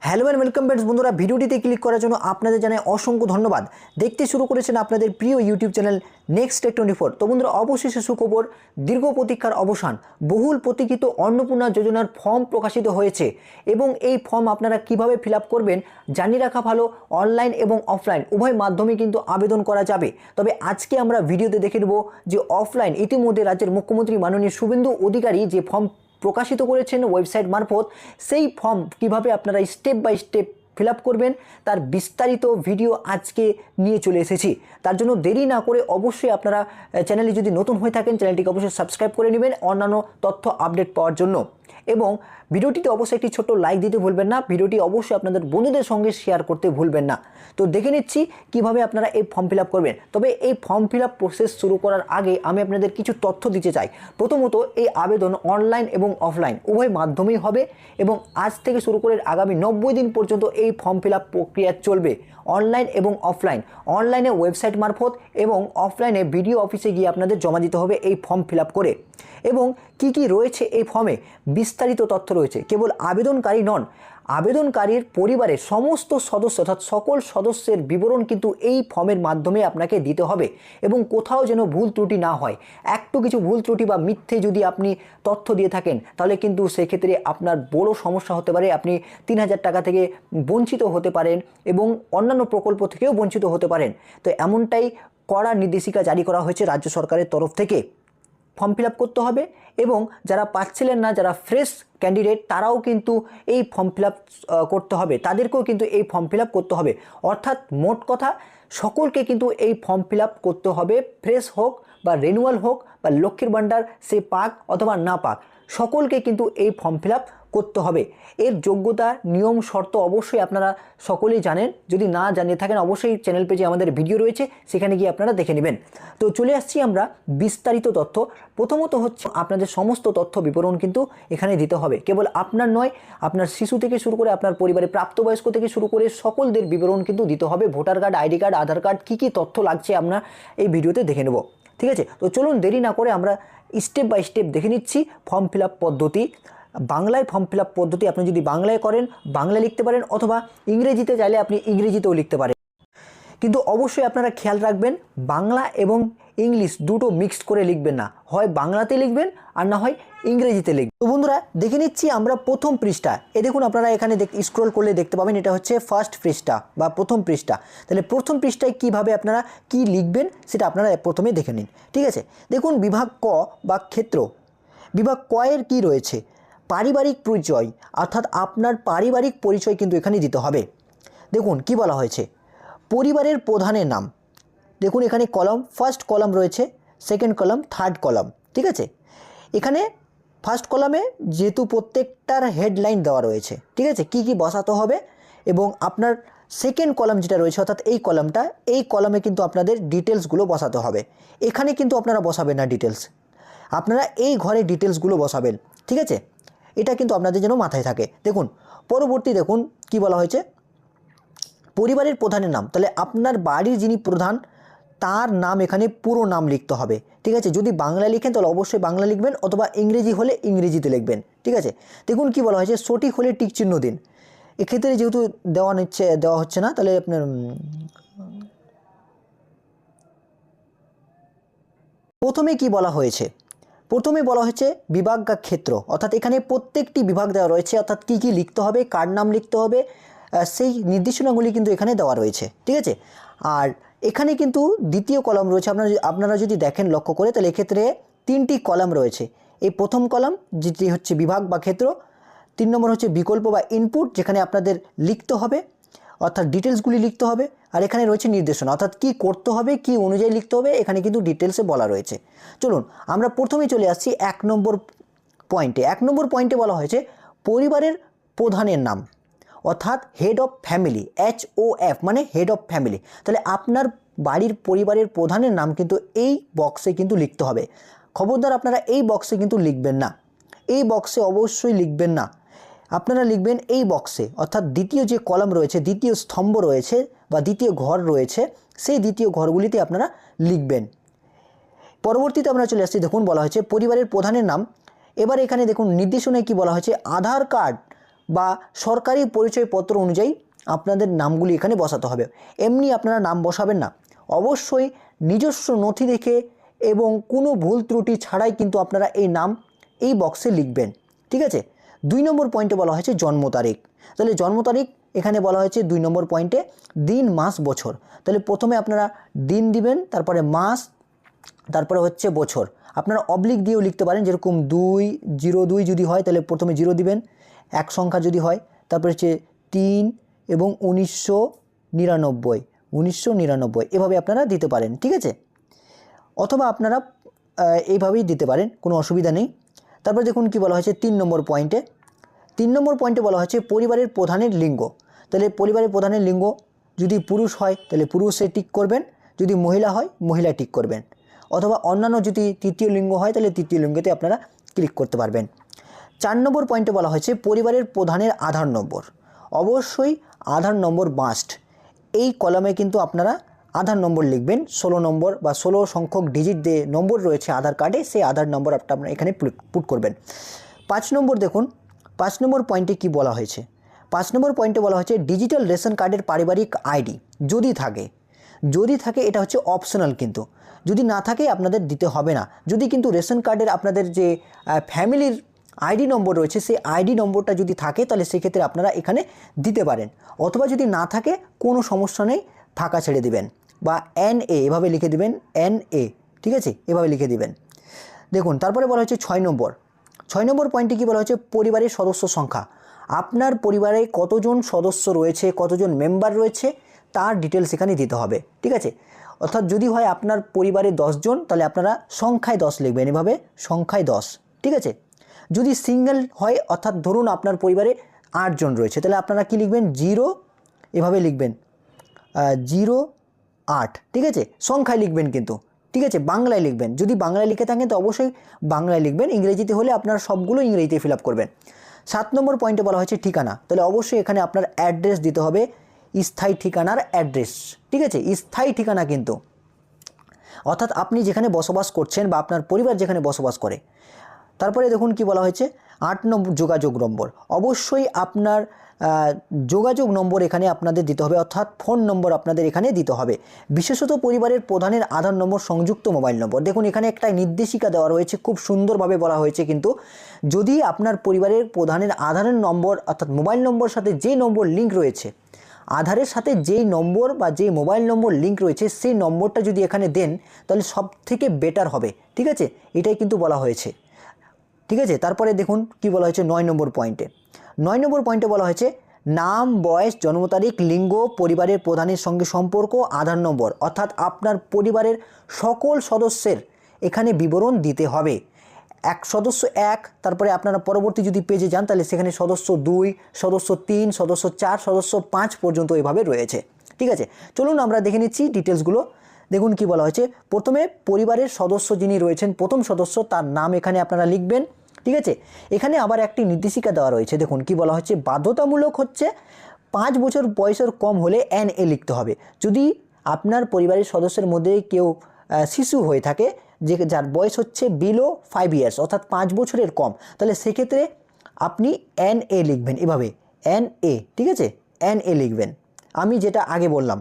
Hello and welcome back বন্ধুরা, ভিডিওটিতে click করার জন্য আপনাদের জানাই অসংখ্য ধন্যবাদ। দেখতে শুরু করেছেন আপনাদের প্রিয় ইউটিউব চ্যানেল নেক্সট টেক 24। তো বন্ধুরা, অবশেষে সুখবর, দীর্ঘ প্রতীক্ষার অবসান, বহুল প্রতীক্ষিত অন্নপূর্ণা যোজনার ফর্ম প্রকাশিত হয়েছে এবং এই ফর্ম আপনারা কিভাবে ফিল আপ করবেন জানিয়ে রাখা ভালো। অনলাইন এবং অফলাইন উভয় মাধ্যমে কিন্তু আবেদন করা যাবে। তবে আজকে আমরা ভিডিওতে দেখে নেব যে অফলাইন ইতিমধ্যে রাজ্যের মুখ্যমন্ত্রী মাননীয় শুভেন্দু অধিকারী যে ফর্ম প্রকাশিত করেছেন ওয়েবসাইট মারফত, সেই ফর্ম কিভাবে আপনারা step by step fill up করবেন তার বিস্তারিত ভিডিও আজকে নিয়ে চলে এসেছি। তার জন্য দেরি না করে অবশ্যই আপনারা চ্যানেলে যদি নতুন হয়ে থাকেন চ্যানেলটিকে অবশ্যই সাবস্ক্রাইব করে নেবেন অন্যান্য তথ্য আপডেট পাওয়ার জন্য। এবং ভিডিওটিতে অবশ্যই একটি ছোট্ট লাইক দিতে ভুলবেন না। ভিডিওটি অবশ্যই আপনাদের বন্ধুদের সঙ্গে শেয়ার করতে ভুলবেন না। তো দেখে নিচ্ছি কিভাবে আপনারা এই ফর্ম ফিল আপ করবেন। তবে এই ফর্ম ফিল আপ প্রসেস শুরু করার আগে আমি আপনাদের কিছু তথ্য দিতে চাই। প্রথমত, এই আবেদন অনলাইন এবং অফলাইন উভয় মাধ্যমেই হবে এবং আজ থেকে শুরু করে আগামী 90 দিন পর্যন্ত এই ফর্ম ফিল আপ প্রক্রিয়া চলবে, অনলাইন এবং অফলাইন। অনলাইনে ওয়েবসাইট মারফত এবং অফলাইনে বিডিও অফিসে গিয়ে আপনাদের জমা দিতে হবে এই ফর্ম ফিল আপ করে। এবং কি কি রয়েছে এই ফর্মে বিস্তারিত তথ্য রয়েছে। কেবল আবেদনকারী নন, আবেদনকারীর পরিবারের সমস্ত সদস্য অর্থাৎ সকল সদস্যের বিবরণ কিন্তু এই ফর্মের মাধ্যমে আপনাকে দিতে হবে এবং কোথাও যেন ভুল ত্রুটি না হয়। একটু কিছু ভুল ত্রুটি বা মিথ্যে যদি আপনি তথ্য দিয়ে থাকেন তাহলে কিন্তু সেক্ষেত্রে আপনার বড় সমস্যা হতে পারে। আপনি 3000 টাকা থেকে বঞ্চিত হতে পারেন এবং অন্যান্য প্রকল্প থেকেও বঞ্চিত হতে পারেন। তো এমনটাই কড়া নির্দেশিকা জারি করা হয়েছে রাজ্য সরকারের তরফ থেকে। ফর্ম ফিল আপ করতে হবে এবং যারা পাচ্ছিলেন না, যারা ফ্রেশ ক্যান্ডিডেট, তারাও কিন্তু এই ফর্ম ফিল আপ করতে হবে, তাদেরকেও কিন্তু এই ফর্ম ফিল আপ করতে হবে। অর্থাৎ মোট কথা সকলকে কিন্তু এই ফর্ম ফিল আপ করতে হবে, ফ্রেশ হোক বা রিনিউয়াল হোক বা লক্ষ্মীর ভাণ্ডার সে পাক অথবা না পাক, সকলকে কিন্তু এই ফর্ম ফিল আপ করতে হবে। এর যোগ্যতা, নিয়ম, শর্ত অবশ্যই আপনারা সকলেই জানেন। যদি না জানিয়ে থাকেন অবশ্যই চ্যানেল পেজে আমাদের ভিডিও রয়েছে, সেখানে গিয়ে আপনারা দেখে নেবেন। তো চলে আসছি আমরা বিস্তারিত তথ্য। প্রথমত হচ্ছে আপনাদের সমস্ত তথ্য বিবরণ কিন্তু এখানে দিতে হবে। কেবল আপনার নয়, আপনার শিশু থেকে শুরু করে আপনার পরিবারের প্রাপ্তবয়স্ক থেকে শুরু করে সকলদের বিবরণ কিন্তু দিতে হবে। ভোটার কার্ড, আইডি কার্ড, আধার কার্ড, কী কী তথ্য লাগছে আমরা এই ভিডিওতে দেখে নেব। ঠিক আছে, তো চলুন দেরি না করে আমরা স্টেপ বাই স্টেপ দেখে নিচ্ছি ফর্ম ফিল আপ পদ্ধতি। বাংলায় ফর্ম ফিল আপ পদ্ধতি আপনি যদি বাংলায় করেন বাংলায় লিখতে পারেন, অথবা ইংরেজিতে চাইলে আপনি ইংরেজিতেও লিখতে পারেন। কিন্তু অবশ্যই আপনারা খেয়াল রাখবেন বাংলা এবং ইংলিশ দুটো মিক্সড করে লিখবেন না, হয় বাংলাতে লিখবেন আর না হয় ইংরেজিতে লিখবেন। তো বন্ধুরা, দেখে নিচ্ছি আমরা প্রথম পৃষ্ঠা। দেখুন আপনারা এখানে স্ক্রল করলে দেখতে পাবেন এটা হচ্ছে ফার্স্ট পৃষ্ঠা বা প্রথম পৃষ্ঠা। তাহলে প্রথম পৃষ্ঠায় কিভাবে আপনারা কি লিখবেন সেটা আপনারা প্রথমে দেখে নিন। ঠিক আছে, দেখুন বিভাগ ক বা ক্ষেত্র, বিভাগ ক এর কী রয়েছে, পারিবারিক পরিচয়, অর্থাৎ আপনার পারিবারিক পরিচয় কিন্তু এখানে দিতে হবে। দেখুন কি বলা হয়েছে, পরিবারের প্রধানের নাম। দেখুন এখানে কলাম, ফার্স্ট কলাম রয়েছে, সেকেন্ড কলাম, থার্ড কলাম। ঠিক আছে, এখানে ফার্স্ট কলামে যেহেতু প্রত্যেকটার হেডলাইন দেওয়া রয়েছে, ঠিক আছে, কি কি বসাতে হবে। এবং আপনার সেকেন্ড কলাম যেটা রয়েছে অর্থাৎ এই কলামটা, এই কলামে কিন্তু আপনাদের ডিটেলসগুলো বসাতে হবে। এখানে কিন্তু আপনারা বসাবেন না ডিটেলস, আপনারা এই ঘরে ডিটেলসগুলো বসাবেন। ঠিক আছে, এটা কিন্তু আপনাদের যেন মাথায় থাকে। দেখুন পরবর্তী, দেখুন কি বলা হয়েছে, পরিবারের প্রধানের নাম। তাহলে আপনার বাড়ির যিনি প্রধান তার নাম এখানে পুরো নাম লিখতে হবে। ঠিক আছে, যদি বাংলায় লিখেন তাহলে অবশ্যই বাংলা লিখবেন, অথবা ইংরেজি হলে ইংরেজিতে লিখবেন। ঠিক আছে, দেখুন কি বলা হয়েছে, সঠিক হলে টিক চিহ্ন দিন। এক্ষেত্রে যেহেতু দেওয়া হচ্ছে না, তাহলে আপনার প্রথমে কি বলা হয়েছে, প্রথমে বলা হয়েছে বিভাগ বা ক্ষেত্র, অর্থাৎ এখানে প্রত্যেকটি বিভাগ দেওয়া রয়েছে, অর্থাৎ কী কী লিখতে হবে, কার নাম লিখতে হবে, সেই নির্দেশনাগুলি কিন্তু এখানে দেওয়া রয়েছে। ঠিক আছে, আর এখানে কিন্তু দ্বিতীয় কলাম রয়েছে। আপনারা যদি দেখেন লক্ষ্য করে, তাহলে এক্ষেত্রে 3টি কলাম রয়েছে। এই প্রথম কলাম যেটি হচ্ছে বিভাগ বা ক্ষেত্র, 3 নম্বর হচ্ছে বিকল্প বা ইনপুট, যেখানে আপনাদের লিখতে হবে অর্থাৎ ডিটেলসগুলি লিখতে হবে। আর এখানে রয়েছে নির্দেশনা, অর্থাৎ কী করতে হবে, কী অনুযায়ী লিখতে হবে, এখানে কিন্তু ডিটেলসে বলা রয়েছে। চলুন আমরা প্রথমেই চলে আসছি 1 নম্বর পয়েন্টে। 1 নম্বর পয়েন্টে বলা হয়েছে পরিবারের প্রধানের নাম, অর্থাৎ হেড অফ ফ্যামিলি, HOF মানে হেড অফ ফ্যামিলি। তাহলে আপনার বাড়ির পরিবারের প্রধানের নাম কিন্তু এই বক্সে কিন্তু লিখতে হবে। খবরদার আপনারা এই বক্সে কিন্তু লিখবেন না, এই বক্সে অবশ্যই লিখবেন না। আপনারা লিখবেন এই বক্সে, অর্থাৎ দ্বিতীয় যে কলাম রয়েছে, দ্বিতীয় স্তম্ভ রয়েছে বা দ্বিতীয় ঘর রয়েছে, সেই দ্বিতীয় ঘরগুলিতে আপনারা লিখবেন। পরবর্তীতে আমরা চলে আসছি, দেখুন বলা হয়েছে পরিবারের প্রধানের নাম। এবার এখানে দেখুন নির্দেশনায় কি বলা হয়েছে, আধার কার্ড বা সরকারি পরিচয়পত্র অনুযায়ী আপনাদের নামগুলি এখানে বসাতে হবে। এমনি আপনারা নাম বসাবেন না, অবশ্যই নিজস্ব নথি দেখে এবং কোনো ভুল ত্রুটি ছাড়াই কিন্তু আপনারা এই নাম এই বক্সে লিখবেন, ঠিক আছে। 2 নম্বর পয়েন্টে বলা হয়েছে জন্ম তারিখ। তাহলে জন্ম তারিখ এখানে বলা হয়েছে 2 নম্বর পয়েন্টে দিন, মাস, বছর। তাহলে প্রথমে আপনারা দিন দিবেন, তারপরে মাস, তারপরে হচ্ছে বছর। আপনারা অবলিক দিয়েও লিখতে পারেন, যেরকম 202 যদি হয় তাহলে প্রথমে 0 দিবেন, এক সংখ্যা যদি হয়, তারপরে হচ্ছে 3 এবং 1999 এভাবে আপনারা দিতে পারেন, ঠিক আছে। অথবা আপনারা এইভাবেই দিতে পারেন, কোনো অসুবিধা নেই। তারপর দেখুন কি বলা হয়েছে 3 নম্বর পয়েন্টে বলা হয়েছে পরিবারের প্রধানের লিঙ্গ। তাহলে পরিবারের প্রধানের লিঙ্গ যদি পুরুষ হয় তাহলে পুরুষে টিক করবেন, যদি মহিলা হয় মহিলা টিক করবেন, অথবা অন্যান্য যদি তৃতীয় লিঙ্গ হয় তাহলে তৃতীয় লিঙ্গতে আপনারা ক্লিক করতে পারবেন। 4 নম্বর পয়েন্টে বলা হয়েছে পরিবারের প্রধানের আধার নম্বর। অবশ্যই আধার নম্বর মাস্ট। এই কলামে কিন্তু আপনারা আধার নম্বর লিখবেন, 16 নম্বর বা 16 সংখ্যক ডিজিট যে নম্বর রয়েছে আধার কার্ডে, সেই আধার নম্বর আপনারা এখানে পুট করবেন। 5 নম্বর দেখুন, 5 নম্বর পয়েন্টে কি বলা হয়েছে। 5 নম্বর পয়েন্টে বলা হয়েছে ডিজিটাল রেশন কার্ডের পারিবারিক আইডি যদি থাকে এটা হচ্ছে অপশনাল, কিন্তু যদি না থাকে আপনাদের দিতে হবে না। যদি কিন্তু রেশন কার্ডের আপনাদের যে ফ্যামিলির আইডি নম্বর রয়েছে সেই আইডি নম্বরটা যদি থাকে তাহলে সেক্ষেত্রে আপনারা এখানে দিতে পারেন, অথবা যদি না থাকে কোনো সমস্যা নেই, ফাঁকা ছেড়ে দিবেন বা NA এভাবে লিখে দিবেন, NA, ঠিক আছে, এভাবে লিখে দিবেন। দেখুন তারপরে বলা হচ্ছে 6 নম্বর পয়েন্টে কি বলা হচ্ছে পরিবারের সদস্য সংখ্যা। আপনার পরিবারে কতজন সদস্য রয়েছে, কতজন মেম্বার রয়েছে তার ডিটেলস এখানে দিতে হবে, ঠিক আছে। অর্থাৎ যদি হয় আপনার পরিবারে 10 জন তাহলে আপনারা সংখ্যায় 10 লিখবেন, এভাবে সংখ্যায় 10, ঠিক আছে। যদি সিঙ্গেল হয়, অর্থাৎ ধরুন আপনার পরিবারে 8 জন রয়েছে, তাহলে আপনারা কি লিখবেন, 0 এভাবে লিখবেন, 08, ঠিক আছে, সংখ্যায় লিখবেন কিন্তু, ঠিক আছে, বাংলায় লিখবেন। যদি বাংলায় লিখে থাকেন তো অবশ্যই বাংলায় লিখবেন, ইংরেজিতে হলে আপনারা সবগুলো ইংরেজিতে ফিল আপ করবেন। 7 নম্বর পয়েন্টে বলা হয়েছে ঠিকানা। তাহলে অবশ্যই এখানে আপনার অ্যাড্রেস দিতে হবে, স্থায়ী ঠিকানার অ্যাড্রেস, ঠিক আছে, স্থায়ী ঠিকানা কিন্তু, অর্থাৎ আপনি যেখানে বসবাস করছেন বা আপনার পরিবার যেখানে বসবাস করে। তারপরে দেখুন কি বলা হয়েছে 8 নম্বর যোগাযোগ নম্বর। অবশ্যই আপনার যোগাযোগ নম্বর এখানে আপনাদের দিতে হবে, অর্থাৎ ফোন নম্বর আপনাদের এখানে দিতে হবে। বিশেষত পরিবারের প্রধানের আধার নম্বর সংযুক্ত মোবাইল নম্বর। দেখুন এখানে একটা নির্দেশিকা দেওয়া রয়েছে, খুব সুন্দরভাবে বলা হয়েছে, কিন্তু যদি আপনার পরিবারের প্রধানের আধারের নম্বর অর্থাৎ মোবাইল নম্বর সাথে যে নম্বর লিঙ্ক রয়েছে, আধারের সাথে যেই নম্বর বা যেই মোবাইল নম্বর লিঙ্ক রয়েছে সেই নম্বরটা যদি এখানে দেন তাহলে সব থেকে বেটার হবে, ঠিক আছে, এটাই কিন্তু বলা হয়েছে, ঠিক আছে। তারপরে দেখুন কি বলা হয়েছে 9 নম্বর পয়েন্টে বলা হয়েছে নাম, বয়স, জন্ম তারিখ, লিঙ্গ, পরিবারের প্রধানের সঙ্গে সম্পর্ক, আধার নম্বর, অর্থাৎ আপনার পরিবারের সকল সদস্যের এখানে বিবরণ দিতে হবে। সদস্য 1, তারপরে আপনারা পরবর্তী যদি পেজে যান তাহলে সেখানে সদস্য 2, সদস্য 3, সদস্য 4, সদস্য 5 পর্যন্ত এভাবে রয়েছে, ঠিক আছে। চলুন আমরা দেখে নিচ্ছি ডিটেলসগুলো। দেখুন কি বলা হয়েছে, প্রথমে পরিবারের সদস্য যিনি রয়েছেন, প্রথম সদস্য, তার নাম এখানে আপনারা লিখবেন, ঠিক আছে। এখানে আবার একটি নির্দেশিকা দেওয়া রয়েছে, দেখুন কি বলা হচ্ছে বাধ্যতামূলক হচ্ছে 5 বছর বয়সের কম হলে NA লিখতে হবে। যদি আপনার পরিবারের সদস্যের মধ্যে কেউ শিশু হয়ে থাকে, যার বয়স হচ্ছে বিলো 5 ইয়ার্স অর্থাৎ 5 বছরের কম, তাহলে সেক্ষেত্রে আপনি NA লিখবেন, এভাবে NA, ঠিক আছে, NA লিখবেন। আমি যেটা আগে বললাম,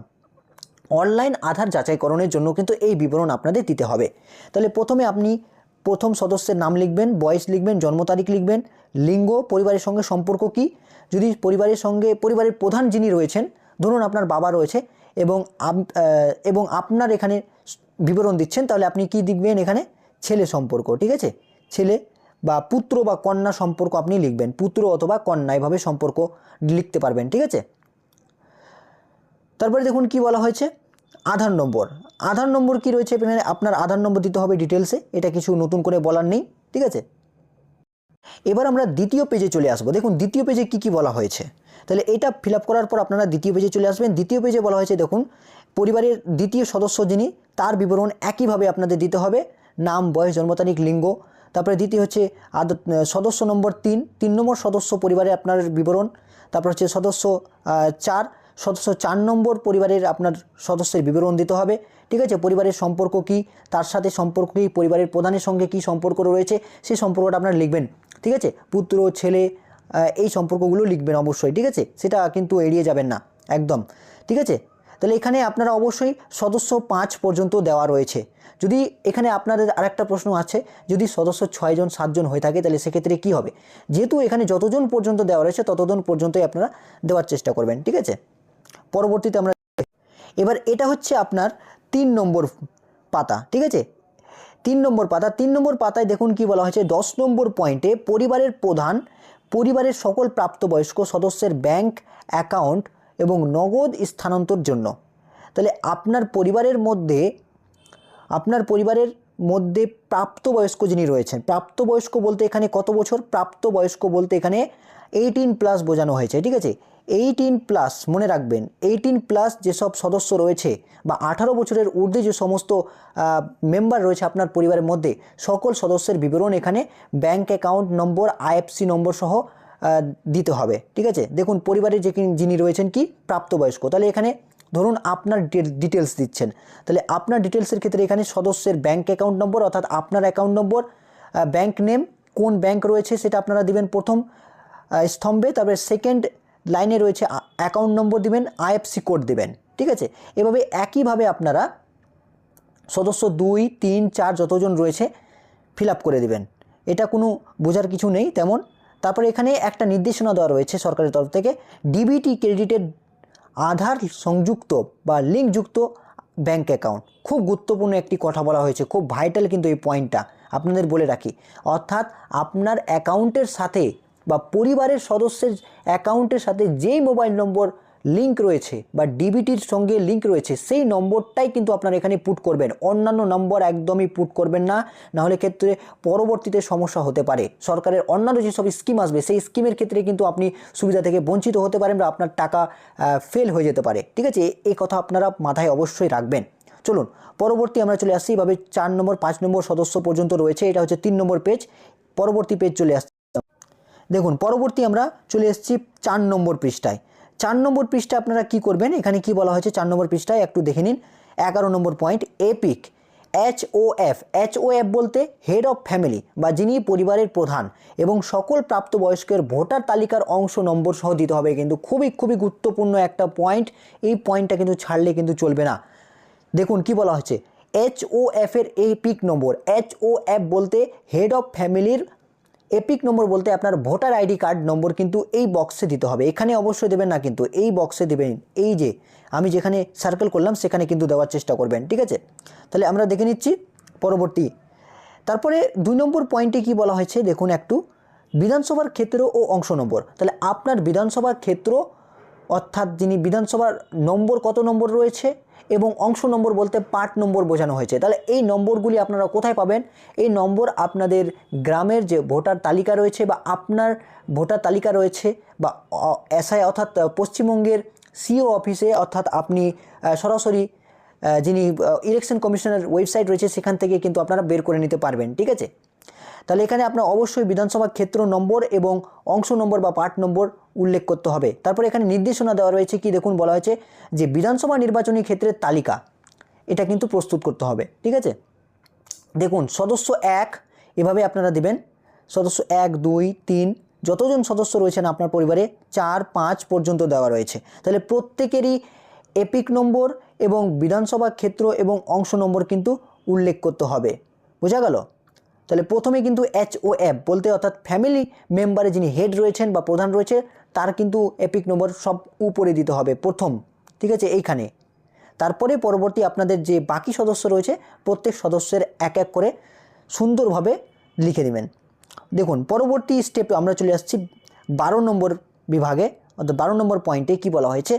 অনলাইন আধার যাচাইকরণের জন্য কিন্তু এই বিবরণ আপনাদের দিতে হবে। তাহলে প্রথমে আপনি প্রথম সদস্যের নাম লিখবেন, বয়স লিখবেন, জন্ম তারিখ লিখবেন, লিঙ্গ, পরিবারের সঙ্গে সম্পর্ক কি, যদি পরিবারের প্রধান যিনি রয়েছেন, ধরুন আপনার বাবা রয়েছে এবং আপনার এখানে বিবরণ দিচ্ছেন, তাহলে আপনি কি লিখবেন এখানে ছেলে সম্পর্ক, ঠিক আছে, ছেলে বা পুত্র বা কন্যা সম্পর্ক আপনি লিখবেন, পুত্র অথবা কন্যা এভাবে সম্পর্ক লিখতে পারবেন, ঠিক আছে। তারপরে দেখুন কি বলা হয়েছে আধার নম্বর কি রয়েছে এখানে, আপনার আধার নম্বর দিতে হবে ডিটেলসে, এটা কিছু নতুন করে বলার নেই, ঠিক আছে। এবার আমরা দ্বিতীয় পেজে চলে আসবো। দেখুন দ্বিতীয় পেজে কি বলা হয়েছে, তাহলে এটা ফিল আপ করার পর আপনারা দ্বিতীয় পেজে চলে আসবেন। দ্বিতীয় পেজে বলা হয়েছে দেখুন পরিবারের দ্বিতীয় সদস্য যিনি, তার বিবরণ একইভাবে আপনাদের দিতে হবে, নাম, বয়স, জন্ম তারিখ, লিঙ্গ। তারপরে দ্বিতীয় হচ্ছে সদস্য নম্বর 3 নম্বর সদস্য পরিবারে আপনার বিবরণ। তারপর হচ্ছে সদস্য 4 নম্বর পরিবারের আপনার সদস্যের বিবরণ দিতে হবে, ঠিক আছে। পরিবারের সম্পর্ক কি, তার সাথে সম্পর্ক কি, পরিবারের প্রধানের সঙ্গে কি সম্পর্ক রয়েছে সেই সম্পর্কটা আপনারা লিখবেন, ঠিক আছে। পুত্র, ছেলে, এই সম্পর্কগুলো লিখবেন অবশ্যই, ঠিক আছে, সেটা কিন্তু এড়িয়ে যাবেন না একদম, ঠিক আছে। তাহলে এখানে আপনারা অবশ্যই সদস্য 5 পর্যন্ত দেওয়া রয়েছে। যদি এখানে আপনাদের আরেকটা প্রশ্ন আছে, যদি সদস্য 6 জন 7 জন হয়ে থাকে তাহলে সেক্ষেত্রে কী হবে, যেহেতু এখানে যতজন পর্যন্ত দেওয়া রয়েছে ততজন পর্যন্তই আপনারা দেওয়ার চেষ্টা করবেন, ঠিক আছে। পরবর্তীতে আমরা এবার এটা হচ্ছে আপনার 3 নম্বর পাতা, ঠিক আছে, 3 নম্বর পাতা। 3 নম্বর পাতায় দেখুন কি বলা হয়েছে, 10 নম্বর পয়েন্টে পরিবারের প্রধান পরিবারের সকল প্রাপ্তবয়স্ক সদস্যের ব্যাংক অ্যাকাউন্ট এবং নগদ স্থানান্তর জন্য। তাহলে আপনার পরিবারের মধ্যে প্রাপ্তবয়স্ক যিনি রয়েছেন, প্রাপ্তবয়স্ক বলতে এখানে কত বছর, প্রাপ্তবয়স্ক বলতে এখানে 18+ বোঝানো হয়েছে, ঠিক আছে। 18+ মনে রাখবেন, 18+ যেসব সদস্য রয়েছে বা 18 বছরের ঊর্ধ্বে যে সমস্ত মেম্বার রয়েছে আপনার পরিবারের মধ্যে, সকল সদস্যের বিবরণ এখানে ব্যাংক অ্যাকাউন্ট নম্বর, আইএফসি নম্বর সহ দিতে হবে, ঠিক আছে। দেখুন পরিবারের যিনি রয়েছেন কি প্রাপ্তবয়স্ক, তাহলে এখানে ধরুন আপনার ডিটেলস দিচ্ছেন, তাহলে আপনার ডিটেলসের ক্ষেত্রে এখানে সদস্যের ব্যাংক অ্যাকাউন্ট নম্বর অর্থাৎ আপনার অ্যাকাউন্ট নম্বর, ব্যাংক নেম, কোন ব্যাংক রয়েছে সেটা আপনারা দিবেন প্রথম স্তম্ভে, তারপরে সেকেন্ড লাইনে রয়েছে অ্যাকাউন্ট নম্বর দিবেন, আইএফসি কোড দিবেন, ঠিক আছে। এভাবে একইভাবে আপনারা সদস্য 2, 3, 4 যতজন রয়েছে ফিল আপ করে দেবেন, এটা কোনো বোঝার কিছু নেই তেমন। তারপরে এখানে একটা নির্দেশনা দেওয়া রয়েছে সরকারের তরফ থেকে, ডিবিটি ক্রেডিটেড আধার সংযুক্ত বা লিঙ্কযুক্ত ব্যাংক অ্যাকাউন্ট। খুব গুরুত্বপূর্ণ একটি কথা বলা হয়েছে, খুব ভাইটাল কিন্তু এই পয়েন্টটা আপনাদের বলে রাখি, অর্থাৎ আপনার অ্যাকাউন্টের সাথে বা পরিবারের সদস্যের অ্যাকাউন্টের সাথে যেই মোবাইল নম্বর লিঙ্ক রয়েছে বা ডিবিটির সঙ্গে লিঙ্ক রয়েছে সেই নম্বরটাই কিন্তু আপনারা এখানে পুট করবেন, অন্যান্য নম্বর একদমই পুট করবেন না, নাহলে ক্ষেত্রে পরবর্তীতে সমস্যা হতে পারে। সরকারের অন্যান্য যেসব স্কিম আসবে সেই স্কিমের ক্ষেত্রে কিন্তু আপনি সুবিধা থেকে বঞ্চিত হতে পারেন বা আপনার টাকা ফেল হয়ে যেতে পারে, ঠিক আছে। এই কথা আপনারা মাথায় অবশ্যই রাখবেন। চলুন পরবর্তী আমরা চলে আসছি, এভাবে 4 নম্বর 5 নম্বর সদস্য পর্যন্ত রয়েছে, এটা হচ্ছে 3 নম্বর পেজ। পরবর্তী পেজ চলে আসছে, দেখুন পরবর্তী আমরা চলে এসেছি 4 নম্বর পৃষ্ঠায়। 4 নম্বর পৃষ্ঠায় আপনারা কি করবেন, এখানে কি বলা হয়েছে 4 নম্বর পৃষ্ঠায় একটু দেখে নিন। 11 নম্বর পয়েন্ট, এপিক HOF বলতে হেড অফ ফ্যামিলি বা যিনি পরিবারের প্রধান এবং সকল প্রাপ্তবয়স্কের ভোটার তালিকার অংশ নম্বর সহ দিতে হবে। কিন্তু খুবই গুরুত্বপূর্ণ একটা পয়েন্ট, এই পয়েন্টটা কিন্তু ছাড়লে কিন্তু চলবে না। দেখুন কি বলা হচ্ছে, HOF এর এপিক নম্বর, HOF বলতে হেড অফ ফ্যামিলির, এপিক নম্বর বলতে আপনার ভোটার আইডি কার্ড নম্বর কিন্তু এই বক্সে দিতে হবে, এখানে অবশ্যই দেবেন না, কিন্তু এই বক্সে দেবেন, এই যে আমি যেখানে সার্কেল করলাম সেখানে কিন্তু দেওয়ার চেষ্টা করবেন, ঠিক আছে। তাহলে আমরা দেখে নিচ্ছি পরবর্তী। তারপরে 2 নম্বর পয়েন্টে কি বলা হয়েছে দেখুন একটু, বিধানসভার ক্ষেত্র ও অংশ নম্বর। তাহলে আপনার বিধানসভার ক্ষেত্র অর্থাৎ যিনি বিধানসভার নম্বর কত নম্বর রয়েছে এবং অংশ নম্বর বলতে পার্ট নম্বর বোঝানো হয়েছে। তাহলে এই নম্বরগুলি আপনারা কোথায় পাবেন, এই নম্বর আপনাদের গ্রামের যে ভোটার তালিকা রয়েছে বা আপনার ভোটার তালিকা রয়েছে বা এসআই অর্থাৎ পশ্চিমবঙ্গের সিও অফিসে, অর্থাৎ আপনি সরাসরি যিনি ইলেকশন কমিশনের ওয়েবসাইট রয়েছে সেখান থেকে কিন্তু আপনারা বের করে নিতে পারবেন, ঠিক আছে। তাহলে এখানে আপনার অবশ্যই বিধানসভা ক্ষেত্র নম্বর এবং অংশ নম্বর বা পার্ট নম্বর উল্লেখ করতে হবে। তারপরে এখানে নির্দেশনা দেওয়া রয়েছে কি দেখুন, বলা হয়েছে যে বিধানসভা নির্বাচনী ক্ষেত্রের তালিকা এটা কিন্তু প্রস্তুত করতে হবে, ঠিক আছে। দেখুন সদস্য 1 এভাবে আপনারা দিবেন, সদস্য 1, 2, 3 যতজন সদস্য রয়েছেন আপনার পরিবারে 4, 5 পর্যন্ত দেওয়া রয়েছে। তাহলে প্রত্যেকেরই এপিক নম্বর এবং বিধানসভা ক্ষেত্র এবং অংশ নম্বর কিন্তু উল্লেখ করতে হবে, বোঝা গেল। তাহলে প্রথমে কিন্তু HOF বলতে অর্থাৎ ফ্যামিলি মেম্বারে যিনি হেড রয়েছেন বা প্রধান রয়েছে তার কিন্তু এপিক নম্বর সব উপরে দিতে হবে প্রথম, ঠিক আছে, এইখানে। তারপরে পরবর্তী আপনাদের যে বাকি সদস্য রয়েছে প্রত্যেক সদস্যের এক এক করে সুন্দরভাবে লিখে দেবেন। দেখুন পরবর্তী স্টেপে আমরা চলে আসছি 12 নম্বর বিভাগে, অর্থাৎ 12 নম্বর পয়েন্টে কি বলা হয়েছে,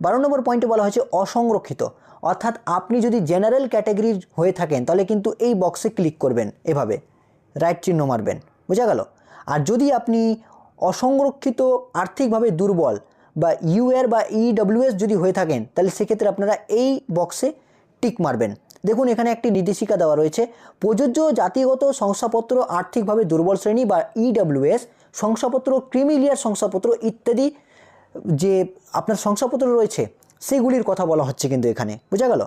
12 নম্বর পয়েন্টে বলা হয়েছে অসংরক্ষিত, অর্থাৎ আপনি যদি জেনারেল ক্যাটাগরির হয়ে থাকেন তাহলে কিন্তু এই বক্সে ক্লিক করবেন, এভাবে রাইট চিহ্ন মারবেন, বোঝা গেল। আর যদি আপনি অসংরক্ষিত আর্থিকভাবে দুর্বল বা UR বা EWS যদি হয়ে থাকেন তাহলে সেক্ষেত্রে আপনারা এই বক্সে টিক মারবেন। দেখুন এখানে একটি নির্দেশিকা দেওয়া রয়েছে, প্রযোজ্য জাতিগত শংসাপত্র আর্থিকভাবে দুর্বল শ্রেণী বা EWS শংসাপত্র, ক্রিমিলিয়ার শংসাপত্র ইত্যাদি যে আপনার শংসাপত্র রয়েছে সেগুলির কথা বলা হচ্ছে কিন্তু এখানে, বোঝা গেল।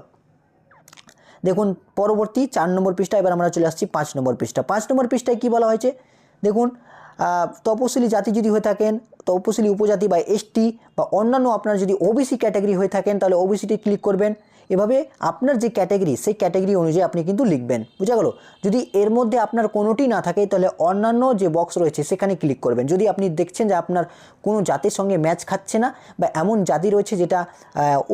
দেখুন পরবর্তী 4 নম্বর পৃষ্ঠা, এবার আমরা চলে আসছি 5 নম্বর পৃষ্ঠা। 5 নম্বর পৃষ্ঠায় কী বলা হয়েছে দেখুন, তপশিলি জাতি যদি হয়ে থাকেন, তপশিলি উপজাতি বা এসটি বা অন্যান্য আপনার যদি ওবিসি ক্যাটাগরি হয়ে থাকেন তাহলে ওবিসিতে ক্লিক করবেন। এভাবে আপনার যে ক্যাটাগরি সেই ক্যাটাগরি অনুযায়ী আপনি কিন্তু লিখবেন, বুঝা গেল। যদি এর মধ্যে আপনার কোনোটি না থাকে তাহলে অন্যান্য যে বক্স রয়েছে সেখানে ক্লিক করবেন। যদি আপনি দেখছেন যে আপনার কোনো জাতির সঙ্গে ম্যাচ খাচ্ছে না বা এমন জাতি রয়েছে যেটা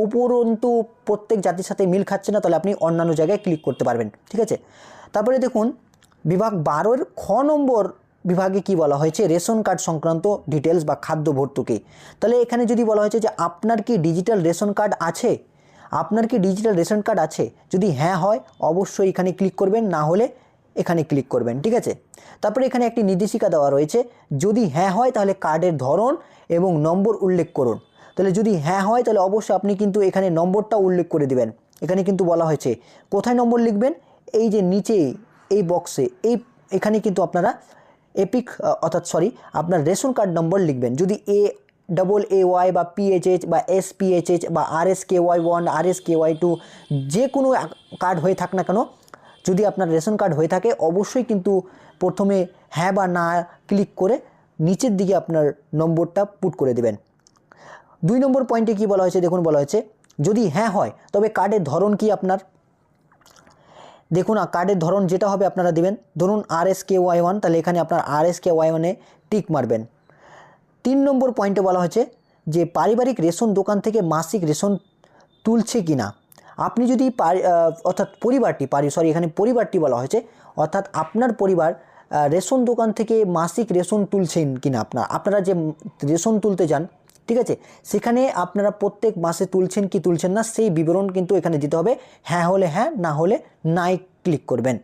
উপরন্তু প্রত্যেক জাতির সাথে মিল খাচ্ছে না, তাহলে আপনি অন্যান্য জায়গায় ক্লিক করতে পারবেন, ঠিক আছে। তারপরে দেখুন বিভাগ 12-এর খ নম্বর বিভাগে কি বলা হয়েছে, রেশন কার্ড সংক্রান্ত ডিটেলস বা খাদ্য ভর্তুকি। তাহলে এখানে যদি বলা হয়েছে যে আপনার কি ডিজিটাল রেশন কার্ড আছে, আপনার কি ডিজিটাল রেশন কার্ড আছে, যদি হ্যাঁ হয় অবশ্যই এখানে ক্লিক করবেন, না হলে এখানে ক্লিক করবেন, ঠিক আছে। তারপরে এখানে একটি নির্দেশিকা দেওয়া রয়েছে, যদি হ্যাঁ হয় তাহলে কার্ডের ধরন এবং নম্বর উল্লেখ করুন। তাহলে যদি হ্যাঁ হয় তাহলে অবশ্যই আপনি কিন্তু এখানে নম্বরটা উল্লেখ করে দিবেন। এখানে কিন্তু বলা হয়েছে কোথায় নম্বর লিখবেন, এই যে নিচে এই বক্সে এখানে কিন্তু আপনারা আপনার রেশন কার্ড নম্বর লিখবেন। যদি AAY বা PHH বা SPHH বা RSKY1 RSKY2 যে কোনো কার্ড হয়ে থাক না কেন, যদি আপনার রেশন কার্ড হয়ে থাকে অবশ্যই কিন্তু প্রথমে হ্যাঁ বা না ক্লিক করে নিচের দিকে আপনার নম্বরটা পুট করে দেবেন। 2 নম্বর পয়েন্টে কি বলা হয়েছে দেখুন, বলা হয়েছে যদি হ্যাঁ হয় তবে কার্ডের ধরন কি আপনার, দেখুন কার্ডের ধরন যেটা হবে আপনারা দেবেন। ধরুন RSKY1, তাহলে এখানে আপনার RSKY1-এ টিক মারবেন। 3 নম্বর পয়েন্টে বলা হয়েছে যে পারিবারিক রেশন দোকান থেকে মাসিক রেশন তুলছে কিনা। আপনি যদি অর্থাৎ এখানে পরিবারটি বলা হয়েছে, অর্থাৎ আপনার পরিবার রেশন দোকান থেকে মাসিক রেশন তুলছেন কিনা, আপনারা যে রেশন তুলতে যান, ঠিক আছে, সেখানে আপনারা প্রত্যেক মাসে তুলছেন কি তুলছেন না সেই বিবরণ কিন্তু এখানে দিতে হবে। হ্যাঁ হলে হ্যাঁ, না হলে নাই ক্লিক করবেন।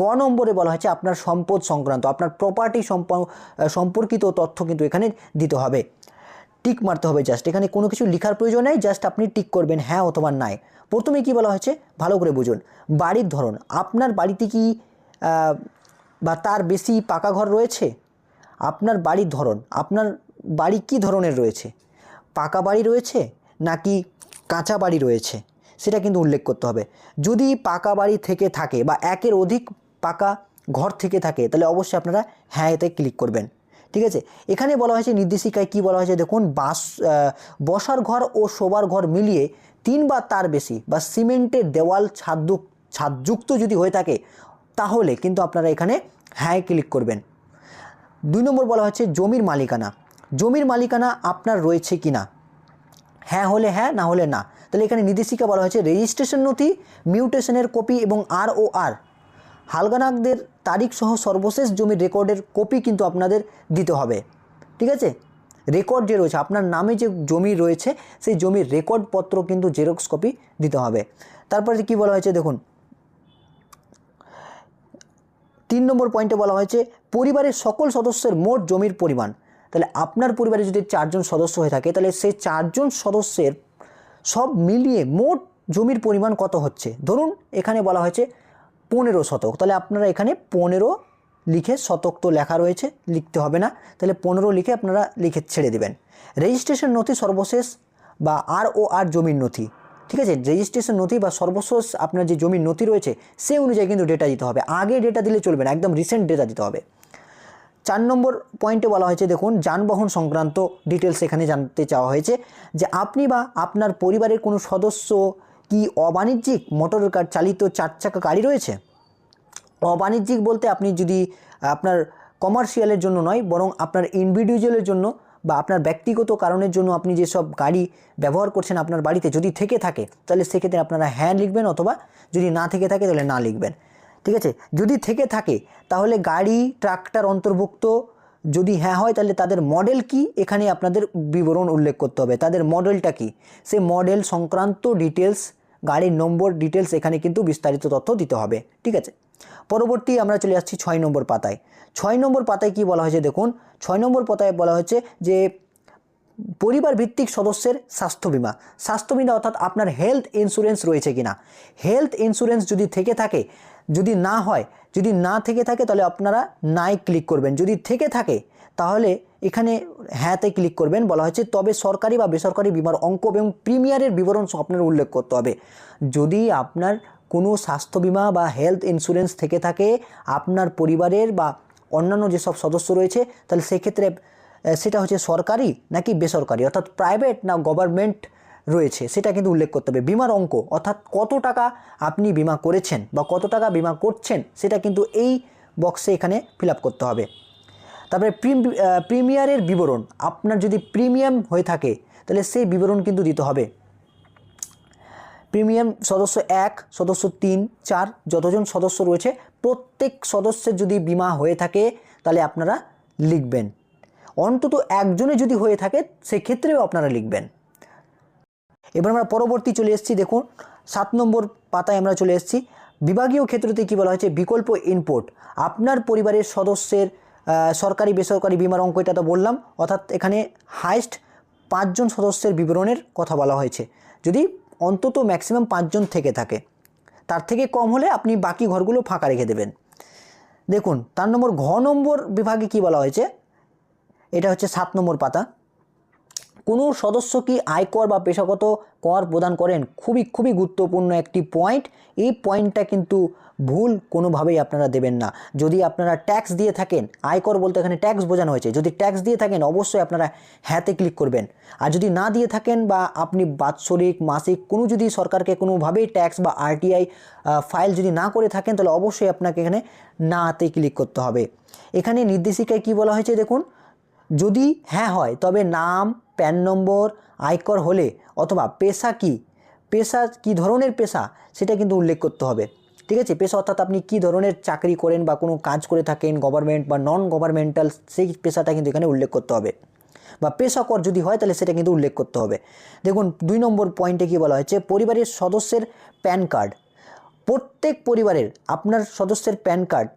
গ নম্বরে বলা হয়েছে আপনার সম্পদ সংক্রান্ত, আপনার প্রপার্টি সম্পর্কিত তথ্য কিন্তু এখানে দিতে হবে, টিক মারতে হবে। জাস্ট এখানে কোনো কিছু লেখার প্রয়োজন নেই, জাস্ট আপনি টিক করবেন হ্যাঁ অথবা নাই। প্রথমে কি বলা হয়েছে ভালো করে বুঝুন। বাড়ির ধরন, আপনার বাড়িতে কি বা তার বেশি পাকা ঘর রয়েছে, আপনার বাড়ির ধরন, আপনার বাড়ি কি ধরনের রয়েছে, পাকা বাড়ি রয়েছে নাকি কাঁচা বাড়ি রয়েছে, সেটা কিন্তু উল্লেখ করতে হবে। যদি পাকা বাড়ি থেকে থাকে বা একের অধিক পাকা ঘর থেকে থাকে তাহলে অবশ্যই আপনারা হ্যাঁ এতে ক্লিক করবেন, ঠিক আছে। এখানে বলা হয়েছে নির্দেশিকায় কি বলা হয়েছে দেখুন, বসার ঘর ও শোবার ঘর মিলিয়ে 3 বা তার বেশি বা সিমেন্টের দেওয়াল ছাদযুক্ত যদি হয়ে থাকে তাহলে কিন্তু আপনারা এখানে হ্যাঁ ক্লিক করবেন। 2 নম্বর বলা হচ্ছে জমির মালিকানা, জমির মালিকানা আপনার রয়েছে কিনা, হ্যাঁ হলে হ্যাঁ, না হলে না। তাহলে এখানে নির্দেশিকা বলা হয়েছে রেজিস্ট্রেশন নথি, মিউটেশনের কপি এবং ROR হালগানাকদের তারিখ সহ সর্বশেষ জমির রেকর্ডের কপি কিন্তু আপনাদের দিতে হবে, ঠিক আছে। রেকর্ড যে রয়েছে আপনার নামে যে জমি রয়েছে সেই জমির রেকর্ডপত্র কিন্তু জেরক্স কপি দিতে হবে। তারপরে কি বলা হয়েছে দেখুন, 3 নম্বর পয়েন্টে বলা হয়েছে পরিবারের সকল সদস্যের মোট জমির পরিমাণ। তাহলে আপনার পরিবারে যদি 4 জন সদস্য হয়ে থাকে তাহলে সেই 4 জন সদস্যের সব মিলিয়ে মোট জমির পরিমাণ কত হচ্ছে। ধরুন এখানে বলা হয়েছে 15 শতক, তাহলে আপনারা এখানে 15 লিখে, শতক তো লেখা রয়েছে লিখতে হবে না, তাহলে 15 লিখে আপনারা লিখে ছেড়ে দেবেন। রেজিস্ট্রেশন নথি সর্বশেষ বা ROR জমির নথি, ঠিক আছে, রেজিস্ট্রেশন নথি বা সর্বশেষ আপনার যে জমির নথি রয়েছে সেই অনুযায়ী কিন্তু ডেটা দিতে হবে, আগে ডেটা দিলে চলবে না, একদম রিসেন্ট ডেটা দিতে হবে। 4 নম্বর পয়েন্টে বলা হয়েছে দেখুন যানবাহন সংক্রান্ত ডিটেলস এখানে জানতে চাওয়া হয়েছে যে আপনি বা আপনার পরিবারের কোনো সদস্য কি অবাণিজ্যিক মোটর কার চালিত 4 চাকা গাড়ি রয়েছে। অবাণিজ্যিক বলতে আপনি যদি আপনার কমার্শিয়ালের জন্য নয়, বরং আপনার ইন্ডিভিজুয়ালের জন্য বা আপনার ব্যক্তিগত কারণের জন্য আপনি যেসব গাড়ি ব্যবহার করছেন আপনার বাড়িতে যদি থেকে থাকে তাহলে সেক্ষেত্রে আপনারা হ্যাঁ লিখবেন, অথবা যদি না থেকে থাকে তাহলে না লিখবেন, ঠিক আছে। যদি থেকে থাকে তাহলে গাড়ি ট্রাক্টর অন্তর্ভুক্ত, যদি হ্যাঁ হয় তাহলে তাদের মডেল কি এখানে আপনাদের বিবরণ উল্লেখ করতে হবে, তাদের মডেলটা কি, সে মডেল সংক্রান্ত ডিটেলস, গাড়ির নম্বর ডিটেলস এখানে কিন্তু বিস্তারিত তথ্য দিতে হবে, ঠিক আছে। পরবর্তী আমরা চলে আসছি 6 নম্বর পাতায়। 6 নম্বর পাতায় কি বলা হয়েছে দেখুন, 6 নম্বর পাতায় বলা হয়েছে যে পরিবার ভিত্তিক সদস্যের স্বাস্থ্য বিমা, অর্থাৎ আপনার হেলথ ইন্স্যুরেন্স রয়েছে কিনা। হেলথ ইন্স্যুরেন্স যদি থেকে থাকে, যদি না হয়, যদি না থেকে থাকে তাহলে আপনারা নাই ক্লিক করবেন, যদি থেকে থাকে তাহলে এখানে হ্যাঁতে ক্লিক করবেন। বলা হয়েছে তবে সরকারি বা বেসরকারি বিমার অঙ্ক এবং প্রিমিয়ারের বিবরণ আপনার উল্লেখ করতে হবে। যদি আপনার কোনো স্বাস্থ্য বিমা বা হেলথ ইন্স্যুরেন্স থেকে থাকে আপনার পরিবারের বা অন্যান্য যেসব সদস্য রয়েছে, তাহলে সেক্ষেত্রে সেটা হচ্ছে সরকারি নাকি বেসরকারি, অর্থাৎ প্রাইভেট না গভর্নমেন্ট রয়েছে সেটা কিন্তু উল্লেখ করতে হবে। বিমার অঙ্ক অর্থাৎ কত টাকা আপনি বিমা করেছেন বা কত টাকা বিমা করছেন সেটা কিন্তু এই বক্সে এখানে ফিল আপ করতে হবে। তারপরে প্রিমিয়ারের বিবরণ, আপনার যদি প্রিমিয়াম হয়ে থাকে তাহলে সেই বিবরণ কিন্তু দিতে হবে। প্রিমিয়াম সদস্য 1, সদস্য 3, 4 যতজন সদস্য রয়েছে প্রত্যেক সদস্যের যদি বিমা হয়ে থাকে তাহলে আপনারা লিখবেন। অন্তত একজনে যদি হয়ে থাকে সেক্ষেত্রেও আপনারা লিখবেন। এবার আমরা পরবর্তী চলে এসেছি, দেখুন 7 নম্বর পাতায় আমরা চলে এসেছি। বিভাগীয় ক্ষেত্রতে কী বলা হয়েছে, বিকল্প ইনপুট। আপনার পরিবারের সদস্যের সরকারি বেসরকারি বিমার অঙ্ক, এটা তো বললাম, অর্থাৎ এখানে হাইস্ট 5 জন সদস্যের বিবরণের কথা বলা হয়েছে। যদি অন্তত ম্যাক্সিমাম 5 জন থেকে থাকে, তার থেকে কম হলে আপনি বাকি ঘরগুলো ফাঁকা রেখে দেবেন। দেখুন 4 নম্বর ঘ নম্বর বিভাগে কি বলা হয়েছে, এটা হচ্ছে 7 নম্বর পাতা। কোনো সদস্য কি আয়কর বা পেশাগত কর প্রদান করেন, খুবই গুরুত্বপূর্ণ একটি পয়েন্ট। এই পয়েন্টটা কিন্তু ভুল কোনোভাবেই আপনারা দেবেন না। যদি আপনারা ট্যাক্স দিয়ে থাকেন, আয়কর বলতে এখানে ট্যাক্স বোঝানো হয়েছে, যদি ট্যাক্স দিয়ে থাকেন অবশ্যই আপনারা হ্যাঁতে ক্লিক করবেন। আর যদি না দিয়ে থাকেন বা আপনি বাৎসরিক মাসিক কোনো যদি সরকারকে কোনোভাবেই ট্যাক্স বা আরটিআই ফাইল যদি না করে থাকেন তাহলে অবশ্যই আপনাকে এখানে নাতে ক্লিক করতে হবে। এখানে নির্দেশিকায় কি বলা হয়েছে দেখুন, যদি হ্যাঁ হয় তবে নাম, প্যান নম্বর, আয়কর হলে অথবা পেশা কি ধরনের পেশা সেটা কিন্তু উল্লেখ করতে হবে। ঠিক আছে, পেশা অর্থাৎ আপনি কি ধরনের চাকরি করেন বা কোনো কাজ করে থাকেন গভর্নমেন্ট বা নন গভর্নমেন্টাল, সেই পেশাটা কিন্তু এখানে উল্লেখ করতে হবে। বা পেশাকর যদি হয় তাহলে সেটা কিন্তু উল্লেখ করতে হবে। দেখুন 2 নম্বর পয়েন্টে কি বলা হয়েছে, পরিবারের সদস্যের প্যান কার্ড। প্রত্যেক পরিবারের আপনার সদস্যের প্যান কার্ড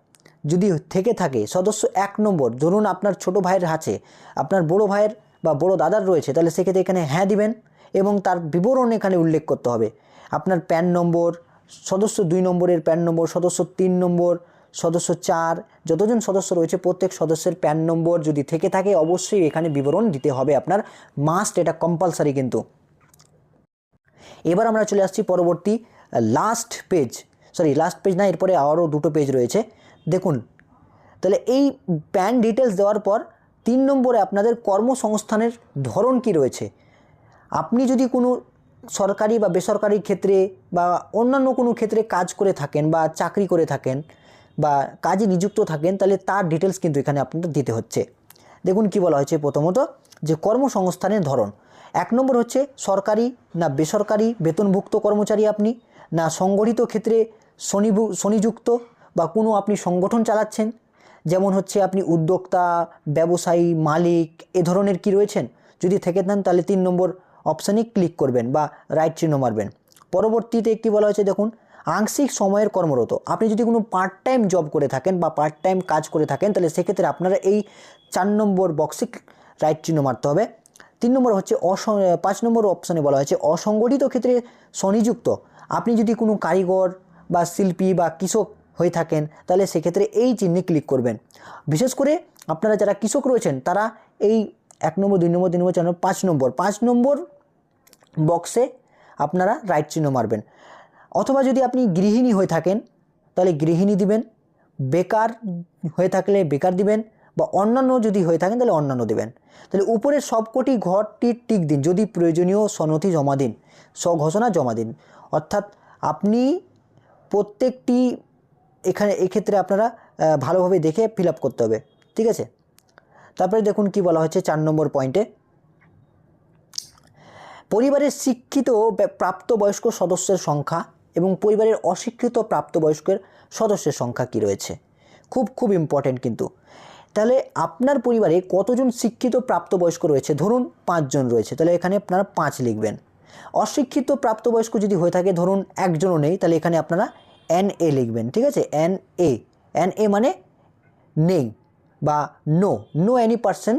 যদি থেকে থাকে, সদস্য 1 নম্বর, ধরুন আপনার ছোট ভাইয়ের আছে, আপনার বড় ভাইয়ের বা বড় দাদার রয়েছে, তাহলে সেক্ষেত্রে এখানে হ্যাঁ দিবেন এবং তার বিবরণ এখানে উল্লেখ করতে হবে। আপনার প্যান নম্বর, সদস্য 2 নম্বরের প্যান নম্বর, সদস্য 3 নম্বর, সদস্য 4, যতজন সদস্য রয়েছে প্রত্যেক সদস্যের প্যান নম্বর যদি থেকে থাকে অবশ্যই এখানে বিবরণ দিতে হবে আপনার, মাস্ট, এটা কম্পালসারি কিন্তু। এবার আমরা চলে আসছি পরবর্তী লাস্ট পেজ না, এরপরে আরও 2টো পেজ রয়েছে। দেখুন তাহলে এই প্যান ডিটেলস দেওয়ার পর 3 নম্বরে আপনাদের কর্মসংস্থানের ধরন কি রয়েছে। আপনি যদি কোনো সরকারি বা বেসরকারি ক্ষেত্রে বা অন্যান্য কোনো ক্ষেত্রে কাজ করে থাকেন বা চাকরি করে থাকেন বা কাজে নিযুক্ত থাকেন তাহলে তার ডিটেলস কিন্তু এখানে আপনাদের দিতে হচ্ছে। দেখুন কি বলা হয়েছে, প্রথমত যে কর্মসংস্থানের ধরন। 1 নম্বর হচ্ছে সরকারি না বেসরকারি বেতনভুক্ত কর্মচারী আপনি, না সংগঠিত ক্ষেত্রে স্বনিযুক্ত বা কোনো আপনি সংগঠন চালাচ্ছেন, যেমন হচ্ছে আপনি উদ্যোক্তা, ব্যবসায়ী, মালিক এ ধরনের কি রয়েছেন। যদি থেকে থাকেন তাহলে 3 নম্বর অপশানে ক্লিক করবেন বা রাইট চিহ্ন মারবেন। পরবর্তীতে কি বলা হয়েছে দেখুন, আংশিক সময়ের কর্মরত। আপনি যদি কোনো পার্ট টাইম জব করে থাকেন বা পার্ট টাইম কাজ করে থাকেন তাহলে সেক্ষেত্রে আপনারা এই 4 নম্বর বক্সে রাইট চিহ্ন মারতে হবে। 3 নম্বর হচ্ছে 5 নম্বর অপশানে বলা হয়েছে অসংগঠিত ক্ষেত্রে স্বনিযুক্ত। আপনি যদি কোনো কারিগর বা শিল্পী বা কৃষক হয়ে থাকেন তাহলে সেক্ষেত্রে এই চিহ্নে ক্লিক করবেন। বিশেষ করে আপনারা যারা কৃষক রয়েছেন তারা এই 1 নম্বর 2 নম্বর 3 নম্বর 4 নম্বর 5 নম্বর বক্সে আপনারা রাইট চিহ্ন মারবেন। অথবা যদি আপনি গৃহিণী হয়ে থাকেন তাহলে গৃহিণী দিবেন, বেকার হয়ে থাকলে বেকার দিবেন, বা অন্যান্য যদি হয়ে থাকেন তাহলে অন্যান্য দেবেন। তাহলে উপরের সবকটি ঘরটি টিক দিন, যদি প্রয়োজনীয় সনথি জমা দিন, স্বঘোষণা জমা দিন। অর্থাৎ আপনি প্রত্যেকটি এক্ষেত্রে আপনারা ভালোভাবে দেখে ফিল আপ করতে হবে। ঠিক আছে, তারপরে দেখুন কি বলা হচ্ছে 4 নম্বর পয়েন্টে, পরিবারের শিক্ষিত প্রাপ্তবয়স্ক সদস্যের সংখ্যা এবং পরিবারের অশিক্ষিত প্রাপ্তবয়স্কের সদস্যের সংখ্যা কি রয়েছে। খুব ইম্পর্টেন্ট কিন্তু। তাহলে আপনার পরিবারে কতজন শিক্ষিত প্রাপ্তবয়স্ক রয়েছে, ধরুন 5 জন রয়েছে, তাহলে এখানে আপনারা 5 লিখবেন। অশিক্ষিত প্রাপ্তবয়স্ক যদি হয়ে থাকে, ধরুন একজনও নেই, তাহলে এখানে আপনারা NA লিখবেন। ঠিক আছে, NA মানে নেই বা নো এনি পারসন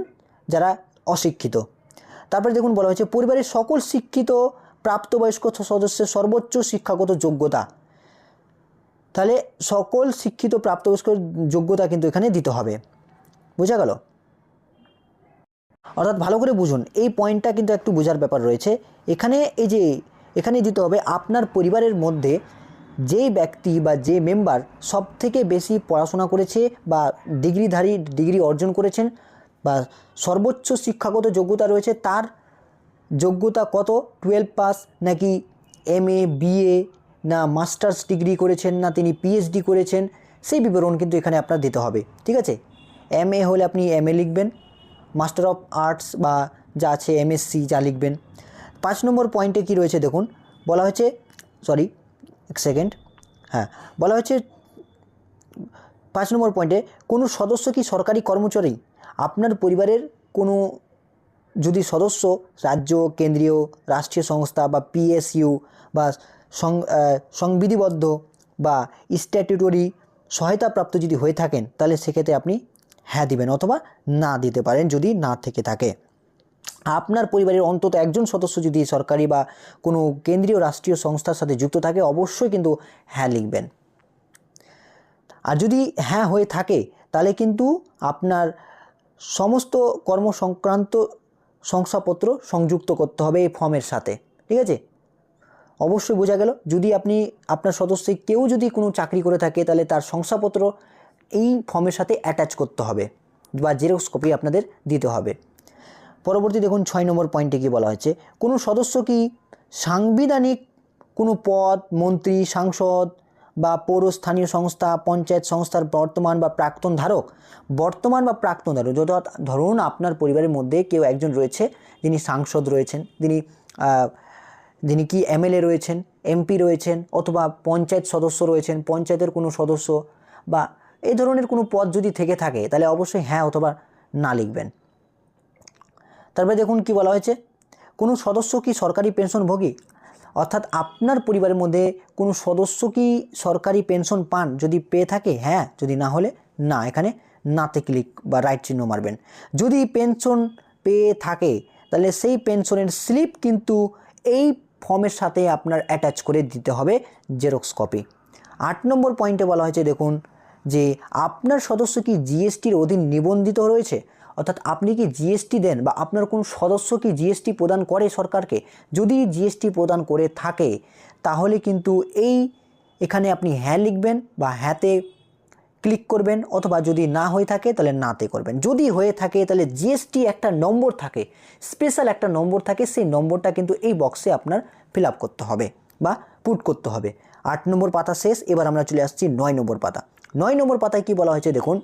যারা অশিক্ষিত। তারপরে দেখুন বলা হয়েছে পরিবারের সকল শিক্ষিত প্রাপ্তবয়স্ক সদস্যের সর্বোচ্চ শিক্ষাগত যোগ্যতা। তাহলে সকল শিক্ষিত প্রাপ্তবয়স্ক যোগ্যতা কিন্তু এখানে দিতে হবে। বোঝা গেল? অর্থাৎ ভালো করে বুঝুন, এই পয়েন্টটা কিন্তু একটু বোঝার ব্যাপার রয়েছে। এখানে এই যে এখানে দিতে হবে আপনার পরিবারের মধ্যে যেই ব্যক্তি বা যে মেম্বার সবথেকে বেশি পড়াশোনা করেছে বা ডিগ্রি অর্জন করেছেন বা সর্বোচ্চ শিক্ষাগত যোগ্যতা রয়েছে, তার যোগ্যতা কত, 12 পাস নাকি MA BA না মাস্টার্স ডিগ্রি করেছেন না তিনি PhD করেছেন, সেই বিবরণ কিন্তু এখানে আপনার দিতে হবে। ঠিক আছে, MA হলে আপনি MA লিখবেন, মাস্টার অফ আর্টস বা যা আছে MSc যা লিখবেন। 5 নম্বর পয়েন্টে কি রয়েছে দেখুন, বলা হয়েছে বলা হয়েছে 5 নম্বর পয়েন্টে কোনো সদস্য কি সরকারি কর্মচারী? আপনার পরিবারের কোনো যদি সদস্য রাজ্য, কেন্দ্রীয়, রাষ্ট্রীয় সংস্থা বা PSU বা সংবিধিবদ্ধ বা স্ট্যাটুটরি সহায়তাপ্রাপ্ত যদি হয়ে থাকেন, তাহলে সেক্ষেত্রে আপনি হ্যাঁ দিবেন অথবা না দিতে পারেন যদি না থেকে থাকে। আপনার পরিবারের অন্তত একজন সদস্য যদি সরকারি বা কোনো কেন্দ্রীয় রাষ্ট্রীয় সংস্থার সাথে যুক্ত থাকে, অবশ্যই কিন্তু হ্যাঁ লিখবেন। আর যদি হ্যাঁ হয়ে থাকে তাহলে কিন্তু আপনার সমস্ত কর্মসংক্রান্ত শংসাপত্র সংযুক্ত করতে হবে এই ফর্মের সাথে। ঠিক আছে, অবশ্যই বোঝা গেল। যদি আপনি আপনার সদস্যে কেউ যদি কোনো চাকরি করে থাকে, তাহলে তার শংসাপত্র এই ফর্মের সাথে অ্যাটাচ করতে হবে বা জেরক্স কপি আপনাদের দিতে হবে। পরবর্তী দেখুন 6 নম্বর পয়েন্টে কি বলা হয়েছে, কোনো সদস্য কি সাংবিধানিক কোনো পদ, মন্ত্রী, সাংসদ বা পৌরস্থানীয় সংস্থা, পঞ্চায়েত সংস্থার বর্তমান বা প্রাক্তন ধারক? ধরুন আপনার পরিবারের মধ্যে কেউ একজন রয়েছে যিনি সাংসদ রয়েছেন, যিনি কি MLA রয়েছেন, MP রয়েছেন, অথবা পঞ্চায়েত সদস্য রয়েছেন, পঞ্চায়েতের কোনো সদস্য বা এই ধরনের কোনো পদ যদি থেকে থাকে, তাহলে অবশ্যই হ্যাঁ অথবা না লিখবেন। তারপরে দেখুন কি বলা হয়েছে, কোনো সদস্য কি সরকারি পেনশনভোগী? অর্থাৎ আপনার পরিবারের মধ্যে কোনো সদস্য কি সরকারি পেনশন পান? যদি পেয়ে থাকে হ্যাঁ, যদি না হলে না, এখানে নাতে ক্লিক বা রাইট চিহ্ন মারবেন। যদি পেনশন পেয়ে থাকে তাহলে সেই পেনশনের স্লিপ কিন্তু এই ফর্মের সাথে আপনার অ্যাটাচ করে দিতে হবে জেরক্স কপি। 8 নম্বর পয়েন্টে বলা হয়েছে দেখুন যে আপনার সদস্য কি GSTর অধীন নিবন্ধিত রয়েছে? অর্থাৎ আপনি কি GST দেন বা আপনার কোন সদস্য কি GST প্রদান করে সরকারকে? যদি GST প্রদান করে থাকে তাহলে কিন্তু এখানে আপনি হ্যাঁ লিখবেন বা হ্যাঁতে ক্লিক করবেন, অথবা যদি না হয়ে থাকে তাহলে নাতে করবেন। যদি হয়ে থাকে তাহলে GST একটা নম্বর থাকে, স্পেশাল একটা নম্বর থাকে, সেই নম্বরটা কিন্তু এই বক্সে আপনার ফিল আপ করতে হবে বা পুট করতে হবে। 8 নম্বর পাতা শেষ, এবার আমরা চলে আসছি 9 নম্বর পাতা। 9 নম্বর পাতায় কি বলা হয়েছে দেখুন,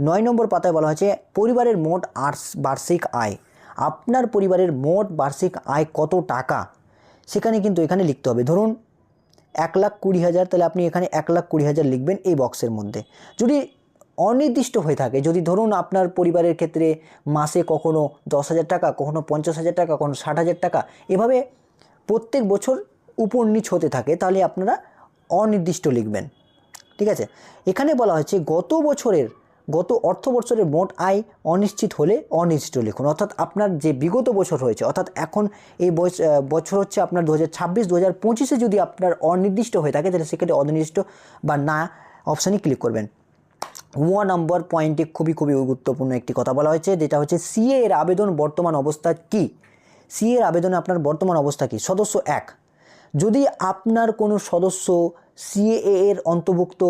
9 নম্বর পাতায় বলা হয়েছে পরিবারের মোট বার্ষিক আয়। আপনার পরিবারের মোট বার্ষিক আয় কত টাকা সেখানে কিন্তু এখানে লিখতে হবে। ধরুন 1,20,000, তাহলে আপনি এখানে 1,20,000 লিখবেন এই বক্সের মধ্যে। যদি অনির্দিষ্ট হয়ে থাকে, যদি ধরুন আপনার পরিবারের ক্ষেত্রে মাসে কখনো 10,000 টাকা, কখনো 50,000 টাকা, কখনো 60,000 টাকা, এভাবে প্রত্যেক বছর উপর নিচ হতে থাকে, তাহলে আপনারা অনির্দিষ্ট লিখবেন। ঠিক আছে, এখানে বলা হয়েছে গত অর্থ বছরের মোট আয় অনিশ্চিত হলে অনির্দিষ্ট লিখুন। অর্থাৎ আপনার যে বিগত বছর হয়েছে, অর্থাৎ এখন এই বছর হচ্ছে আপনার 2026, 2025-এ যদি আপনার অনির্দিষ্ট হয়ে থাকে তাহলে সেক্ষেত্রে অনির্দিষ্ট বা না অপশানে ক্লিক করবেন। 1 নম্বর পয়েন্টে খুবই গুরুত্বপূর্ণ একটি কথা বলা হয়েছে, যেটা হচ্ছে CA এর আবেদন বর্তমান অবস্থা কি? CA এর আবেদনে আপনার বর্তমান অবস্থা কি? সদস্য 1, যদি আপনার কোনো সদস্য CAA এর অন্তর্ভুক্ত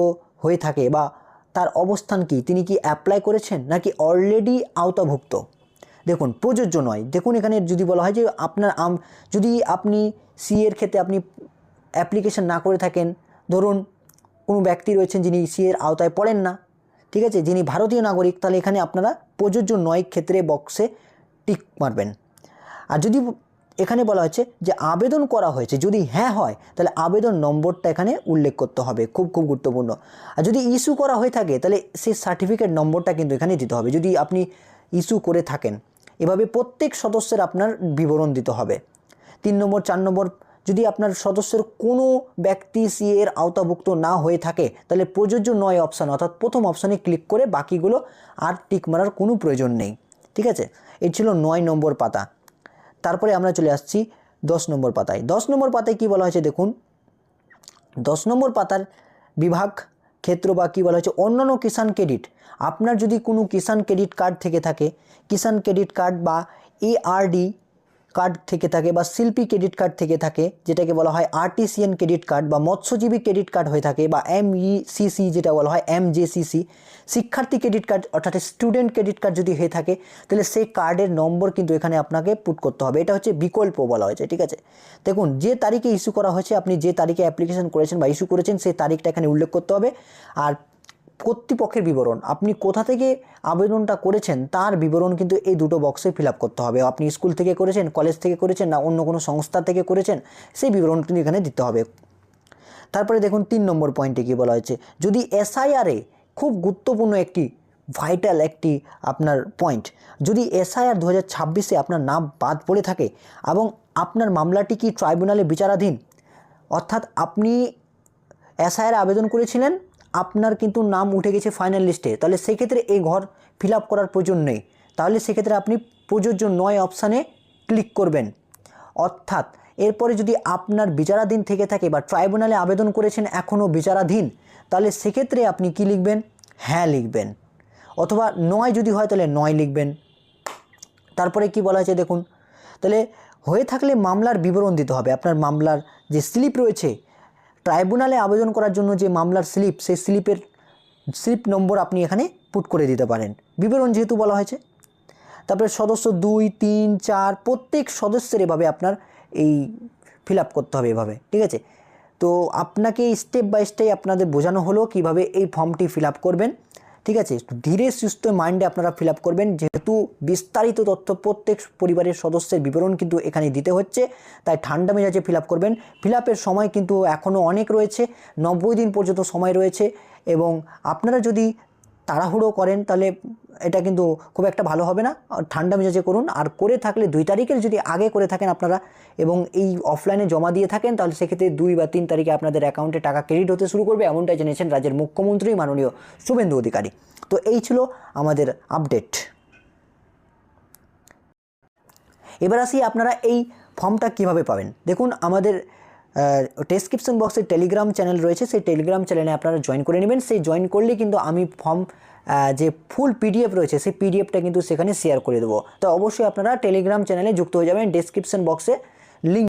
হয়ে থাকে বা তার অবস্থান কি, তিনি কি অ্যাপ্লাই করেছেন নাকি অলরেডি আওতাভুক্ত? দেখুন প্রযোজ্য নয়। দেখুন এখানে যদি বলা হয় যে যদি আপনি CA এর ক্ষেত্রে আপনি অ্যাপ্লিকেশন না করে থাকেন, ধরুন কোনো ব্যক্তি রয়েছেন যিনি CA এর আওতায় পড়েন না, ঠিক আছে, যিনি ভারতীয় নাগরিক, তাহলে এখানে আপনারা প্রযোজ্য নয় ক্ষেত্রে বক্সে টিক মারবেন। আর যদি এখানে বলা হয়েছে যে আবেদন করা হয়েছে, যদি হ্যাঁ হয় তাহলে আবেদন নম্বরটা এখানে উল্লেখ করতে হবে, খুব গুরুত্বপূর্ণ। আর যদি ইস্যু করা হয়ে থাকে তাহলে সেই সার্টিফিকেট নম্বরটা কিন্তু এখানে দিতে হবে, যদি আপনি ইস্যু করে থাকেন। এভাবে প্রত্যেক সদস্যের আপনার বিবরণ দিতে হবে। 3 নম্বর 4 নম্বর, যদি আপনার সদস্যের কোনো ব্যক্তি CA এর আওতাভুক্ত না হয়ে থাকে তাহলে প্রযোজ্য নয় অপশান, অর্থাৎ প্রথম অপশানে ক্লিক করে বাকিগুলো আর টিক মারার কোনো প্রয়োজন নেই। ঠিক আছে, এই ছিল 9 নম্বর পাতা। তারপরে আমরা চলে আসছি 10 নম্বর পাতায়। 10 নম্বর পাতায় কি বলা হয়েছে দেখুন, 10 নম্বর পাতার বিভাগ ক্ষেত্র বা কি বলা হয়েছে, অন্যান্য কিষাণ ক্রেডিট। আপনার যদি কোনো কিষাণ ক্রেডিট কার্ড থেকে থাকে, কিষাণ ক্রেডিট কার্ড বা ARD কার্ড থেকে থাকে বা শিল্পী ক্রেডিট কার্ড থেকে থাকে, যেটাকে বলা হয় আর্টিসিয়ান ক্রেডিট কার্ড বা মৎস্যজীবী ক্রেডিট কার্ড হয়ে থাকে, বা MECC যেটা বলা হয় MJCC, শিক্ষার্থী ক্রেডিট কার্ড অর্থাৎ স্টুডেন্ট ক্রেডিট কার্ড যদি হয়ে থাকে, তাহলে সেই কার্ডের নম্বর কিন্তু এখানে আপনাকে পুট করতে হবে। এটা হচ্ছে বিকল্প বলা হয়েছে, ঠিক আছে। দেখুন, যে তারিখে ইস্যু করা হয়েছে, আপনি যে তারিখে অ্যাপ্লিকেশন করেছেন বা ইস্যু করেছেন, সেই তারিখটা এখানে উল্লেখ করতে হবে। আর কর্তৃপক্ষের বিবরণ, আপনি কোথা থেকে আবেদনটা করেছেন তার বিবরণ কিন্তু এই দুটো বক্সে ফিল আপ করতে হবে। আপনি স্কুল থেকে করেছেন, কলেজ থেকে করেছেন, না অন্য কোনো সংস্থা থেকে করেছেন, সেই বিবরণ কিন্তু এখানে দিতে হবে। তারপরে দেখুন 3 নম্বর পয়েন্টে কী বলা হয়েছে, যদি SIR-এ খুব গুরুত্বপূর্ণ একটি ভাইটাল একটি আপনার পয়েন্ট, যদি SIR 2026-এ আপনার নাম বাদ পড়ে থাকে এবং আপনার মামলাটি কি ট্রাইব্যুনালে বিচারাধীন, অর্থাৎ আপনি SIR আবেদন করেছিলেন, আপনার কিন্তু নাম উঠে গেছে ফাইনাল লিস্টে, তাহলে সেক্ষেত্রে এই ঘর ফিল আপ করার প্রয়োজন নেই। তাহলে সেক্ষেত্রে আপনি প্রযোজ্য নয় অপশানে ক্লিক করবেন। অর্থাৎ এরপরে যদি আপনার বিচারাধীন থেকে থাকে বা ট্রাইব্যুনালে আবেদন করেছেন এখনও বিচারাধীন, তাহলে সেক্ষেত্রে আপনি কি লিখবেন, হ্যাঁ লিখবেন, অথবা নয় যদি হয় তাহলে নয় লিখবেন। তারপরে কি বলা হয়েছে দেখুন, তাহলে হয়ে থাকলে মামলার বিবরণ দিতে হবে। আপনার মামলার যে স্লিপ রয়েছে, ট্রাইব্যুনালে আবেদন করার জন্য যে মামলার স্লিপ, সেই স্লিপ নম্বর আপনি এখানে পুট করে দিতে পারেন, বিবরণ যেহেতু বলা হয়েছে। তারপরে সদস্য 2, 3, 4 প্রত্যেক সদস্যের এভাবে আপনার এই ফিল আপ করতে হবে এভাবে, ঠিক আছে। তো আপনাকে স্টেপ বাই স্টেপ আপনাদের বোঝানো হলো কিভাবে এই ফর্মটি ফিল আপ করবেন, ঠিক আছে। ধীরে সুস্থ মাইন্ডে আপনারা ফিল আপ করবেন, যেহেতু বিস্তারিত তথ্য প্রত্যেক পরিবারের সদস্যের বিবরণ কিন্তু এখানে দিতে হচ্ছে, তাই ঠান্ডা মেজাজে ফিল আপ করবেন। ফিল আপের সময় কিন্তু এখনও অনেক রয়েছে, 90 দিন পর্যন্ত সময় রয়েছে, এবং আপনারা যদি তাড়াহুড়ো করেন তাহলে এটা কিন্তু খুব একটা ভালো হবে না। ঠান্ডা মেজাজে করুন, আর করে থাকলে 2 তারিখের যদি আগে করে থাকেন আপনারা এবং এই অফলাইনে জমা দিয়ে থাকেন, তাহলে সেক্ষেত্রে 2 বা 3 তারিখে আপনাদের অ্যাকাউন্টে টাকা ক্রেডিট হতে শুরু করবে, এমনটাই জেনেছেন রাজ্যের মুখ্যমন্ত্রী মাননীয় শুভেন্দু অধিকারী। তো এই ছিল আমাদের আপডেট। এবার আসি আপনারা এই ফর্মটা কিভাবে পাবেন। দেখুন, আমাদের ডেসক্রিপশন বক্সে টেলিগ্রাম চ্যানেল রয়েছে, সেই টেলিগ্রাম চ্যানেলে আপনারা জয়েন করে নেবেন। সেই জয়েন করলে কিন্তু আমি ফর্ম যে ফুল PDF রয়েছে সেই PDFটা কিন্তু সেখানে শেয়ার করে দেবো। তো অবশ্যই আপনারা টেলিগ্রাম চ্যানেলে যুক্ত হয়ে যাবেন, ডেসক্রিপশন বক্সে লিঙ্ক